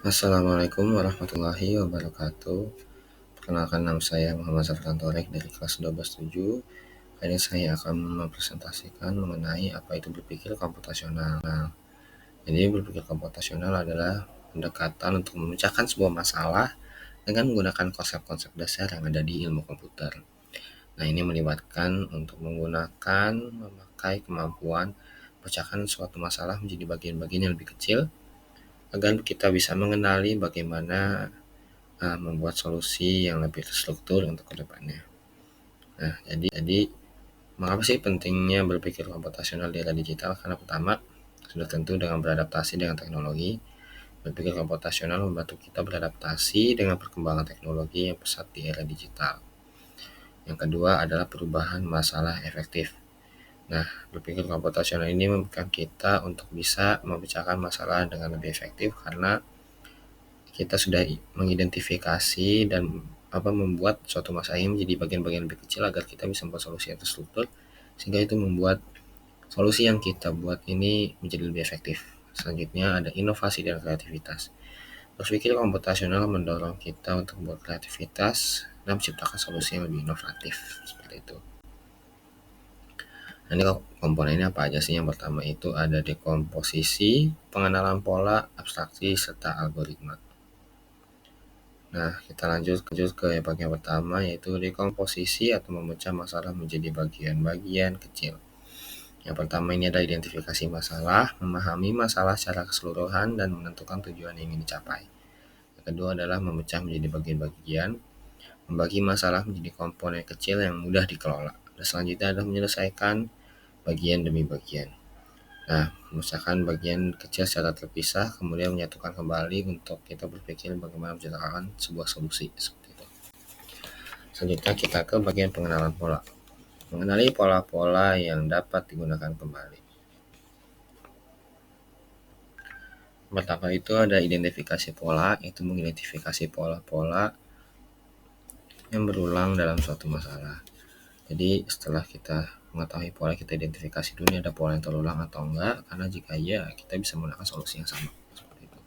Assalamualaikum warahmatullahi wabarakatuh. Perkenalkan, nama saya Muhammad Zafran Torek dari kelas 12/7. Kali ini saya akan mempresentasikan mengenai apa itu berpikir komputasional. Jadi berpikir komputasional adalah pendekatan untuk memecahkan sebuah masalah dengan menggunakan konsep-konsep dasar yang ada di ilmu komputer. Nah, ini melibatkan untuk memakai kemampuan memecahkan suatu masalah menjadi bagian-bagian yang lebih kecil agar kita bisa mengenali bagaimana membuat solusi yang lebih terstruktur untuk kedepannya. Nah, jadi mengapa sih pentingnya berpikir komputasional di era digital? Karena pertama, sudah tentu dengan beradaptasi dengan teknologi. Berpikir komputasional membantu kita beradaptasi dengan perkembangan teknologi yang pesat di era digital. Yang kedua adalah perubahan masalah efektif. Nah, berpikir komputasional ini memungkinkan kita untuk bisa memecahkan masalah dengan lebih efektif karena kita sudah mengidentifikasi dan membuat suatu masalah ini menjadi bagian-bagian lebih kecil agar kita bisa membuat solusi yang terstruktur, sehingga itu membuat solusi yang kita buat ini menjadi lebih efektif. Selanjutnya ada inovasi dan kreativitas. Berpikir komputasional mendorong kita untuk membuat kreativitas dan menciptakan solusi yang lebih inovatif, seperti itu. Nah, ini komponennya apa aja sih? Yang pertama itu ada dekomposisi, pengenalan pola, abstraksi, serta algoritma. Nah, kita lanjut ke bagian pertama, yaitu dekomposisi atau memecah masalah menjadi bagian-bagian kecil. Yang pertama ini adalah identifikasi masalah, memahami masalah secara keseluruhan dan menentukan tujuan yang ingin dicapai. Yang kedua adalah memecah menjadi bagian-bagian, membagi masalah menjadi komponen kecil yang mudah dikelola. Dan selanjutnya adalah menyelesaikan bagian demi bagian. Nah, memecahkan bagian kecil secara terpisah, kemudian menyatukan kembali untuk kita berpikir bagaimana menciptakan sebuah solusi, seperti itu. Selanjutnya kita ke bagian pengenalan pola. Mengenali pola-pola yang dapat digunakan kembali. Pertama itu ada identifikasi pola, yaitu mengidentifikasi pola-pola yang berulang dalam suatu masalah. Jadi setelah kita mengetahui pola, kita identifikasi dulu ada pola yang terulang atau enggak, karena jika iya kita bisa menggunakan solusi yang sama. Seperti itu.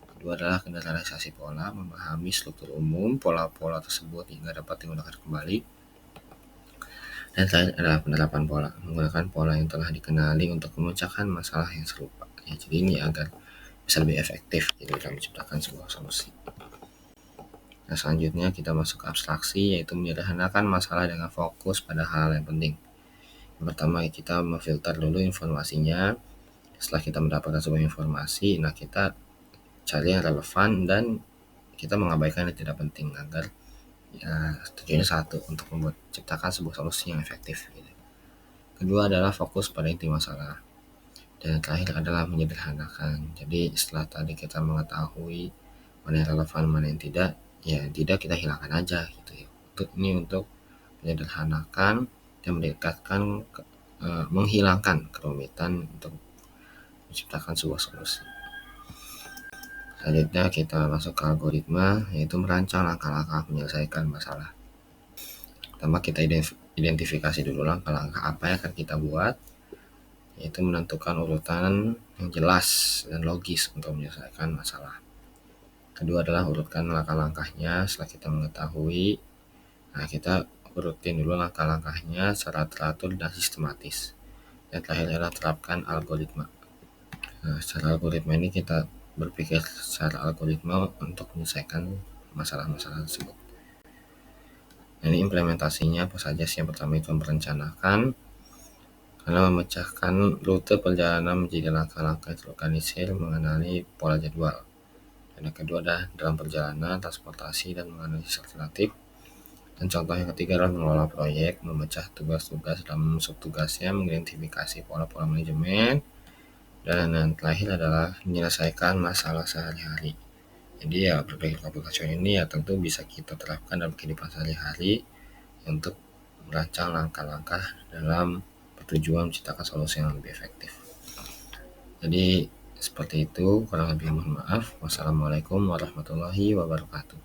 Kedua adalah generalisasi pola, memahami struktur umum pola-pola tersebut hingga dapat digunakan kembali. Dan terakhir adalah penerapan pola, menggunakan pola yang telah dikenali untuk memecahkan masalah yang serupa. Ya, jadi ini agar bisa lebih efektif dalam menciptakan sebuah solusi. Nah, selanjutnya kita masuk ke abstraksi, yaitu menyederhanakan masalah dengan fokus pada hal yang penting. Yang pertama, kita memfilter dulu informasinya. Setelah kita mendapatkan sebuah informasi, nah kita cari yang relevan dan kita mengabaikan yang tidak penting agar tujuannya satu, untuk menciptakan sebuah solusi yang efektif. Gitu. Kedua adalah fokus pada inti masalah. Dan yang terakhir adalah menyederhanakan. Jadi setelah tadi kita mengetahui mana yang relevan, mana yang tidak, ya tidak kita hilangkan aja gitu ya. Untuk menyederhanakan dan menghilangkan kerumitan untuk menciptakan sebuah solusi. Selanjutnya kita masuk ke algoritma, yaitu merancang langkah-langkah menyelesaikan masalah. Pertama kita identifikasi dulu langkah-langkah apa yang akan kita buat, yaitu menentukan urutan yang jelas dan logis untuk menyelesaikan masalah. Kedua adalah urutkan langkah-langkahnya. Setelah kita mengetahui, nah kita urutin dulu langkah-langkahnya secara teratur dan sistematis. Dan terakhir adalah terapkan algoritma. Nah, secara algoritma ini kita berpikir secara algoritma untuk menyelesaikan masalah-masalah tersebut. Nah, ini implementasinya apa saja sih? Yang pertama itu merencanakan, karena memecahkan rute perjalanan menjadi langkah-langkah terorganisir, mengenali pola jadwal. Dan yang kedua adalah dalam perjalanan, transportasi, dan menganalisis alternatif. Dan contoh yang ketiga adalah mengelola proyek, memecah tugas-tugas dalam subtugasnya, mengidentifikasi pola-pola manajemen, dan yang terakhir adalah menyelesaikan masalah sehari-hari. Jadi ya berbagai komplikasi ini ya tentu bisa kita terapkan dalam kehidupan sehari-hari untuk merancang langkah-langkah dalam bertujuan menciptakan solusi yang lebih efektif. Jadi seperti itu, kurang lebih mohon maaf. Wassalamualaikum warahmatullahi wabarakatuh.